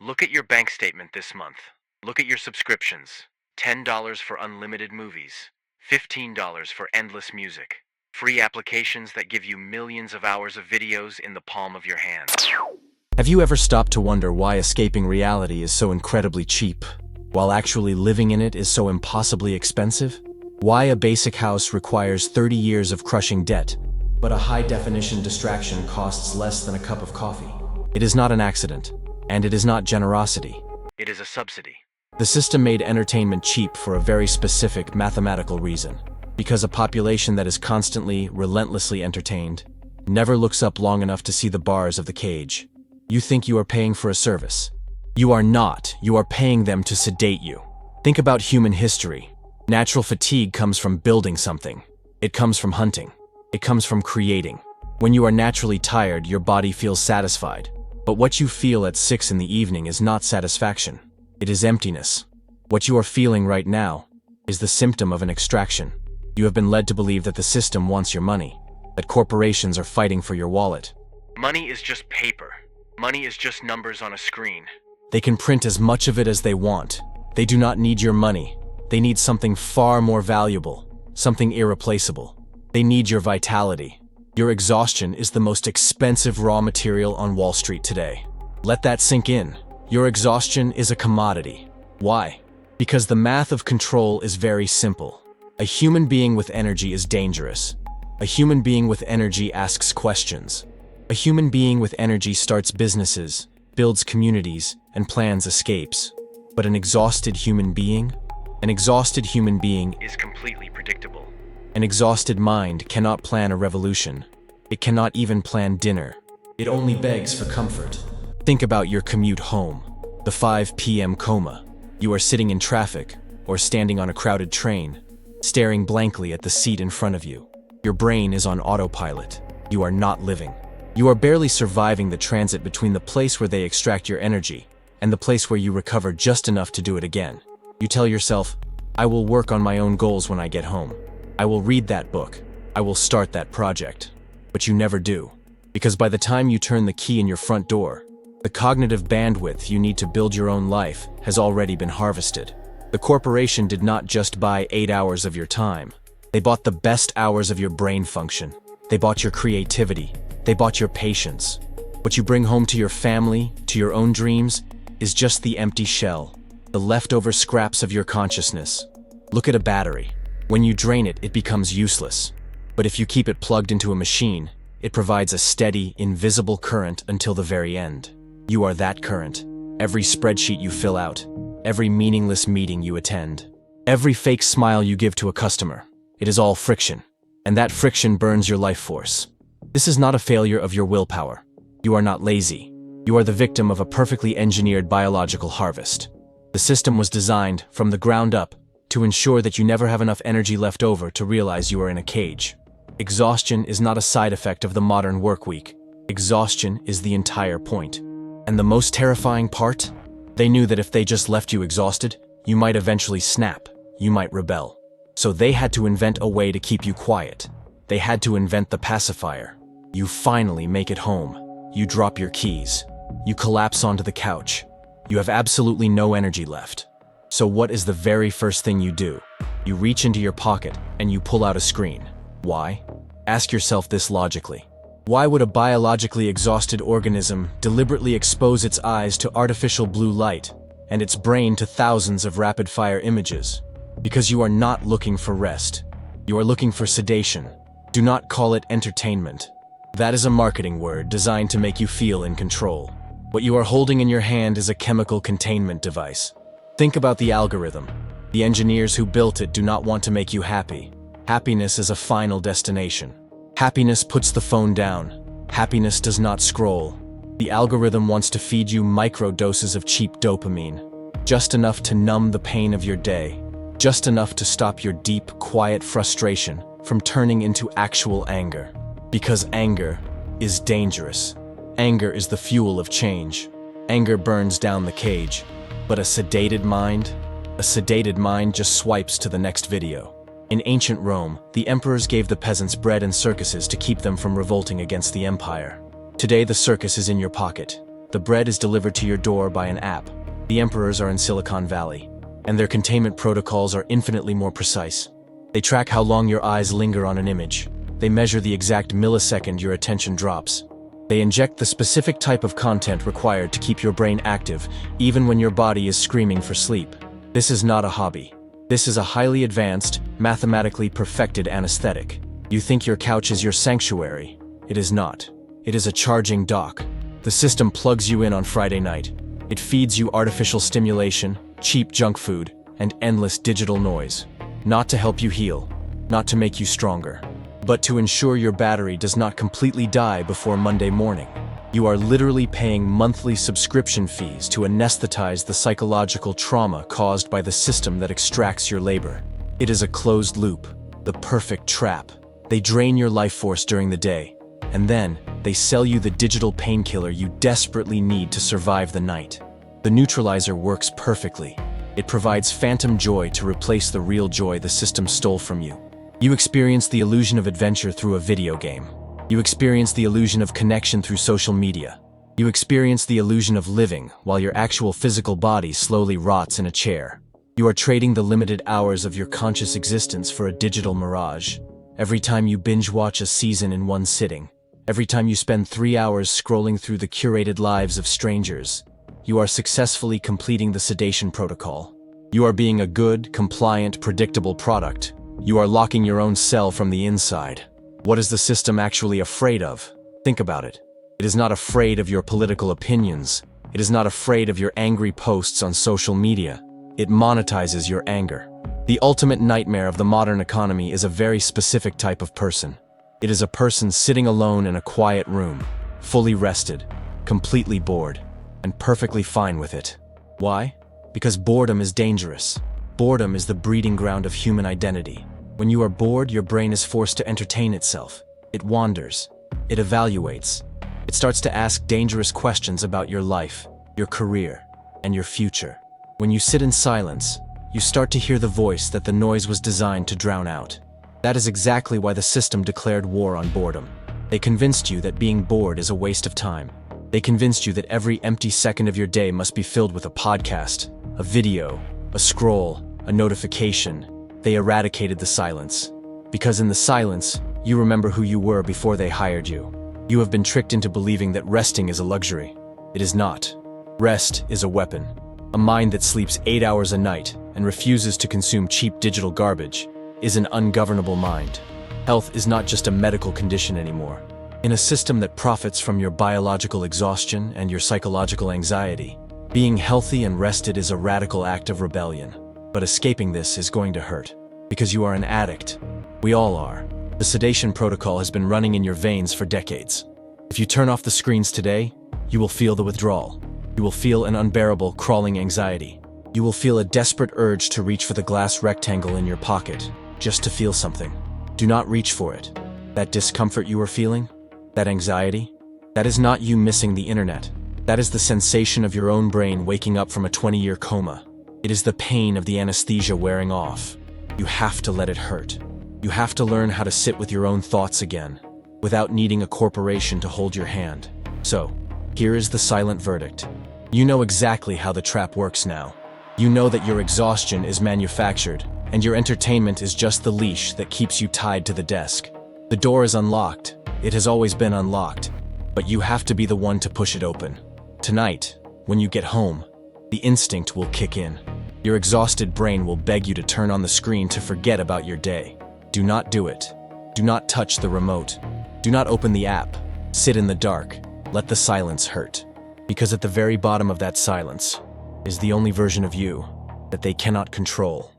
Look at your bank statement this month. Look at your subscriptions. $10 for unlimited movies. $15 for endless music. Free applications that give you millions of hours of videos in the palm of your hand. Have you ever stopped to wonder why escaping reality is so incredibly cheap, while actually living in it is so impossibly expensive? Why a basic house requires 30 years of crushing debt, but a high-definition distraction costs less than a cup of coffee? It is not an accident, and it is not generosity. It is a subsidy. The system made entertainment cheap for a very specific mathematical reason. Because a population that is constantly, relentlessly entertained never looks up long enough to see the bars of the cage. You think you are paying for a service. You are not. You are paying them to sedate you. Think about human history. Natural fatigue comes from building something. It comes from hunting. It comes from creating. When you are naturally tired, your body feels satisfied. But what you feel at 6 in the evening is not satisfaction. It is emptiness. What you are feeling right now is the symptom of an extraction. You have been led to believe that the system wants your money, that corporations are fighting for your wallet. Money is just paper. Money is just numbers on a screen. They can print as much of it as they want. They do not need your money. They need something far more valuable, something irreplaceable. They need your vitality. Your exhaustion is the most expensive raw material on Wall Street today. Let that sink in. Your exhaustion is a commodity. Why? Because the math of control is very simple. A human being with energy is dangerous. A human being with energy asks questions. A human being with energy starts businesses, builds communities, and plans escapes. But an exhausted human being is completely predictable. An exhausted mind cannot plan a revolution. It cannot even plan dinner. It only begs for comfort. Think about your commute home, the 5 p.m. coma. You are sitting in traffic or standing on a crowded train, staring blankly at the seat in front of you. Your brain is on autopilot. You are not living. You are barely surviving the transit between the place where they extract your energy and the place where you recover just enough to do it again. You tell yourself, I will work on my own goals when I get home. I will read that book. I will start that project. But you never do. Because by the time you turn the key in your front door, the cognitive bandwidth you need to build your own life has already been harvested. The corporation did not just buy 8 hours of your time. They bought the best hours of your brain function. They bought your creativity. They bought your patience. What you bring home to your family, to your own dreams, is just the empty shell, the leftover scraps of your consciousness. Look at a battery. When you drain it, it becomes useless. But if you keep it plugged into a machine, it provides a steady, invisible current until the very end. You are that current. Every spreadsheet you fill out, every meaningless meeting you attend, every fake smile you give to a customer, it is all friction. And that friction burns your life force. This is not a failure of your willpower. You are not lazy. You are the victim of a perfectly engineered biological harvest. The system was designed, from the ground up, to ensure that you never have enough energy left over to realize you are in a cage. Exhaustion is not a side effect of the modern work week. Exhaustion is the entire point. And the most terrifying part? They knew that if they just left you exhausted, you might eventually snap, you might rebel. So they had to invent a way to keep you quiet. They had to invent the pacifier. You finally make it home. You drop your keys. You collapse onto the couch. You have absolutely no energy left. So what is the very first thing you do? You reach into your pocket and you pull out a screen. Why? Ask yourself this logically. Why would a biologically exhausted organism deliberately expose its eyes to artificial blue light and its brain to thousands of rapid-fire images? Because you are not looking for rest. You are looking for sedation. Do not call it entertainment. That is a marketing word designed to make you feel in control. What you are holding in your hand is a chemical containment device. Think about the algorithm. The engineers who built it do not want to make you happy. Happiness is a final destination. Happiness puts the phone down. Happiness does not scroll. The algorithm wants to feed you micro doses of cheap dopamine, just enough to numb the pain of your day, just enough to stop your deep, quiet frustration from turning into actual anger. Because anger is dangerous. Anger is the fuel of change. Anger burns down the cage. But a sedated mind just swipes to the next video. In ancient Rome, the emperors gave the peasants bread and circuses to keep them from revolting against the empire. Today the circus is in your pocket. The bread is delivered to your door by an app. The emperors are in Silicon Valley, and their containment protocols are infinitely more precise. They track how long your eyes linger on an image. They measure the exact millisecond your attention drops. They inject the specific type of content required to keep your brain active, even when your body is screaming for sleep. This is not a hobby. This is a highly advanced, mathematically perfected anesthetic. You think your couch is your sanctuary. It is not. It is a charging dock. The system plugs you in on Friday night. It feeds you artificial stimulation, cheap junk food, and endless digital noise. Not to help you heal, not to make you stronger, but to ensure your battery does not completely die before Monday morning. You are literally paying monthly subscription fees to anesthetize the psychological trauma caused by the system that extracts your labor. It is a closed loop, the perfect trap. They drain your life force during the day, and then they sell you the digital painkiller you desperately need to survive the night. The neutralizer works perfectly. It provides phantom joy to replace the real joy the system stole from you. You experience the illusion of adventure through a video game. You experience the illusion of connection through social media. You experience the illusion of living while your actual physical body slowly rots in a chair. You are trading the limited hours of your conscious existence for a digital mirage. Every time you binge watch a season in one sitting, every time you spend 3 hours scrolling through the curated lives of strangers, you are successfully completing the sedation protocol. You are being a good, compliant, predictable product. You are locking your own cell from the inside. What is the system actually afraid of? Think about it. It is not afraid of your political opinions. It is not afraid of your angry posts on social media. It monetizes your anger. The ultimate nightmare of the modern economy is a very specific type of person. It is a person sitting alone in a quiet room, fully rested, completely bored, and perfectly fine with it. Why? Because boredom is dangerous. Boredom is the breeding ground of human identity. When you are bored, your brain is forced to entertain itself. It wanders. It evaluates. It starts to ask dangerous questions about your life, your career, and your future. When you sit in silence, you start to hear the voice that the noise was designed to drown out. That is exactly why the system declared war on boredom. They convinced you that being bored is a waste of time. They convinced you that every empty second of your day must be filled with a podcast, a video, a scroll, a notification. They eradicated the silence. Because in the silence, you remember who you were before they hired you. You have been tricked into believing that resting is a luxury. It is not. Rest is a weapon. A mind that sleeps 8 hours a night and refuses to consume cheap digital garbage is an ungovernable mind. Health is not just a medical condition anymore. In a system that profits from your biological exhaustion and your psychological anxiety, being healthy and rested is a radical act of rebellion. But escaping this is going to hurt, because you are an addict. We all are. The sedation protocol has been running in your veins for decades. If you turn off the screens today, you will feel the withdrawal. You will feel an unbearable, crawling anxiety. You will feel a desperate urge to reach for the glass rectangle in your pocket, just to feel something. Do not reach for it. That discomfort you are feeling, that anxiety, that is not you missing the internet. That is the sensation of your own brain waking up from a 20-year coma. It is the pain of the anesthesia wearing off. You have to let it hurt. You have to learn how to sit with your own thoughts again, without needing a corporation to hold your hand. So, here is the silent verdict. You know exactly how the trap works now. You know that your exhaustion is manufactured, and your entertainment is just the leash that keeps you tied to the desk. The door is unlocked. It has always been unlocked, but you have to be the one to push it open. Tonight, when you get home, the instinct will kick in. Your exhausted brain will beg you to turn on the screen to forget about your day. Do not do it. Do not touch the remote. Do not open the app. Sit in the dark. Let the silence hurt. Because at the very bottom of that silence is the only version of you that they cannot control.